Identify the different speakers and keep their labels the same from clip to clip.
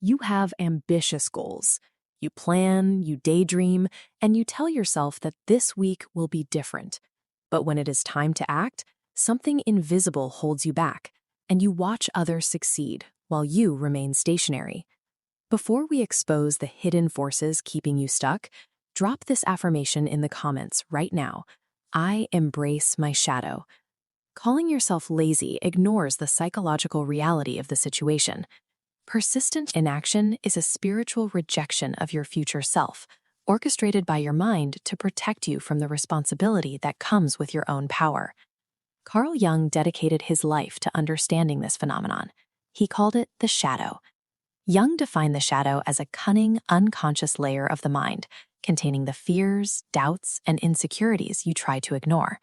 Speaker 1: You have ambitious goals. You plan, you daydream, and you tell yourself that this week will be different. But when it is time to act, something invisible holds you back, and you watch others succeed while you remain stationary. Before we expose the hidden forces keeping you stuck, drop this affirmation in the comments right now. I embrace my shadow. Calling yourself lazy ignores the psychological reality of the situation. Persistent inaction is a spiritual rejection of your future self, orchestrated by your mind to protect you from the responsibility that comes with your own power. Carl Jung dedicated his life to understanding this phenomenon. He called it the shadow. Jung defined the shadow as a cunning, unconscious layer of the mind, containing the fears, doubts, and insecurities you try to ignore.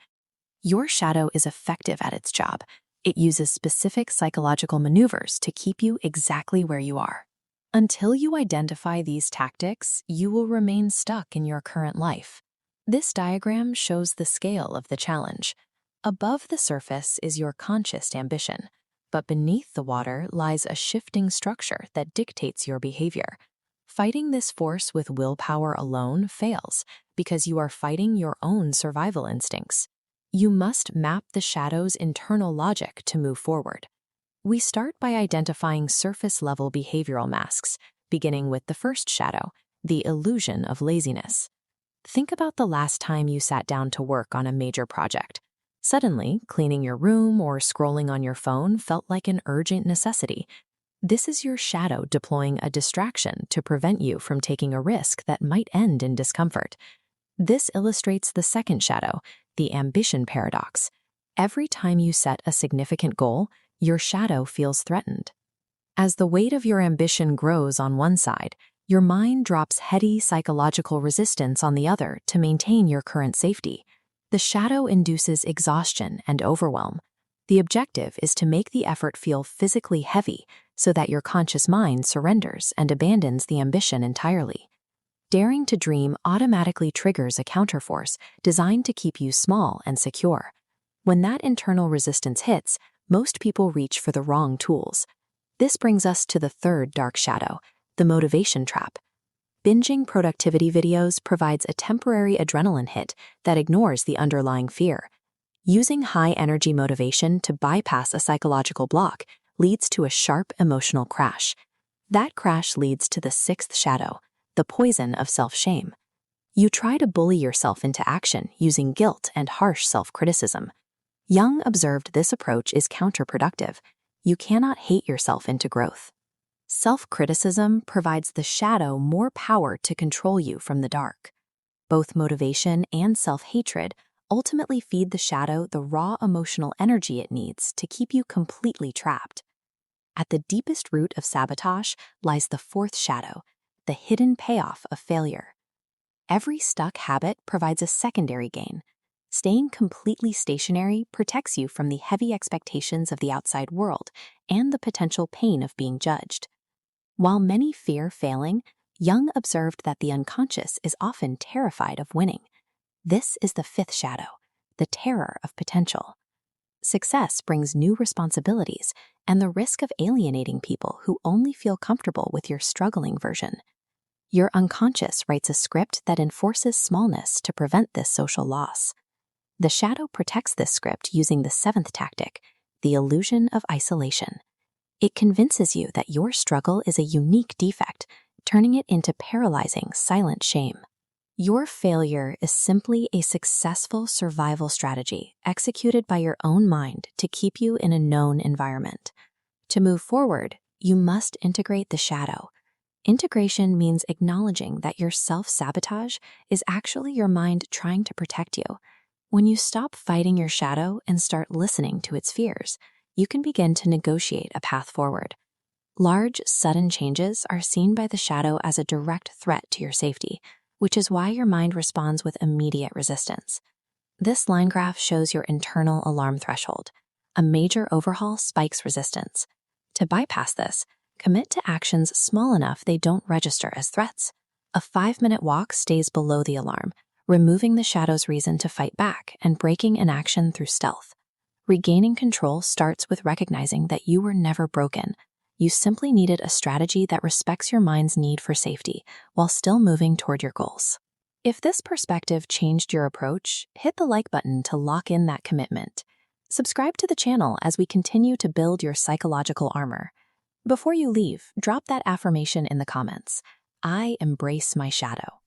Speaker 1: Your shadow is effective at its job. It uses specific psychological maneuvers to keep you exactly where you are. Until you identify these tactics, you will remain stuck in your current life. This diagram shows the scale of the challenge. Above the surface is your conscious ambition, but beneath the water lies a shifting structure that dictates your behavior. Fighting this force with willpower alone fails because you are fighting your own survival instincts. You must map the shadow's internal logic to move forward. We start by identifying surface-level behavioral masks, beginning with the first shadow, the illusion of laziness. Think about the last time you sat down to work on a major project. Suddenly, cleaning your room or scrolling on your phone felt like an urgent necessity. This is your shadow deploying a distraction to prevent you from taking a risk that might end in discomfort. This illustrates the second shadow, the ambition paradox. Every time you set a significant goal, your shadow feels threatened. As the weight of your ambition grows on one side, your mind drops heady psychological resistance on the other to maintain your current safety. The shadow induces exhaustion and overwhelm. The objective is to make the effort feel physically heavy so that your conscious mind surrenders and abandons the ambition entirely. Daring to dream automatically triggers a counterforce designed to keep you small and secure. When that internal resistance hits, most people reach for the wrong tools. This brings us to the third dark shadow, the motivation trap. Binging productivity videos provides a temporary adrenaline hit that ignores the underlying fear. Using high-energy motivation to bypass a psychological block leads to a sharp emotional crash. That crash leads to the sixth shadow, the poison of self-shame. You try to bully yourself into action using guilt and harsh self-criticism. Jung observed this approach is counterproductive. You cannot hate yourself into growth. Self-criticism provides the shadow more power to control you from the dark. Both motivation and self-hatred ultimately feed the shadow the raw emotional energy it needs to keep you completely trapped. At the deepest root of sabotage lies the fourth shadow, the hidden payoff of failure. Every stuck habit provides a secondary gain. Staying completely stationary protects you from the heavy expectations of the outside world and the potential pain of being judged. While many fear failing, Jung observed that the unconscious is often terrified of winning. This is the fifth shadow, the terror of potential. Success brings new responsibilities and the risk of alienating people who only feel comfortable with your struggling version. Your unconscious writes a script that enforces smallness to prevent this social loss. The shadow protects this script using the seventh tactic, the illusion of isolation. It convinces you that your struggle is a unique defect, turning it into paralyzing, silent shame. Your failure is simply a successful survival strategy executed by your own mind to keep you in a known environment. To move forward, you must integrate the shadow. Integration means acknowledging that your self-sabotage is actually your mind trying to protect you. When you stop fighting your shadow and start listening to its fears, you can begin to negotiate a path forward. Large, sudden changes are seen by the shadow as a direct threat to your safety, which is why your mind responds with immediate resistance. This line graph shows your internal alarm threshold. A major overhaul spikes resistance. To bypass this, commit to actions small enough they don't register as threats. A 5-minute walk stays below the alarm, removing the shadow's reason to fight back and breaking an action through stealth. Regaining control starts with recognizing that you were never broken. You simply needed a strategy that respects your mind's need for safety while still moving toward your goals. If this perspective changed your approach, hit the like button to lock in that commitment. Subscribe to the channel as we continue to build your psychological armor. Before you leave, drop that affirmation in the comments. I embrace my shadow.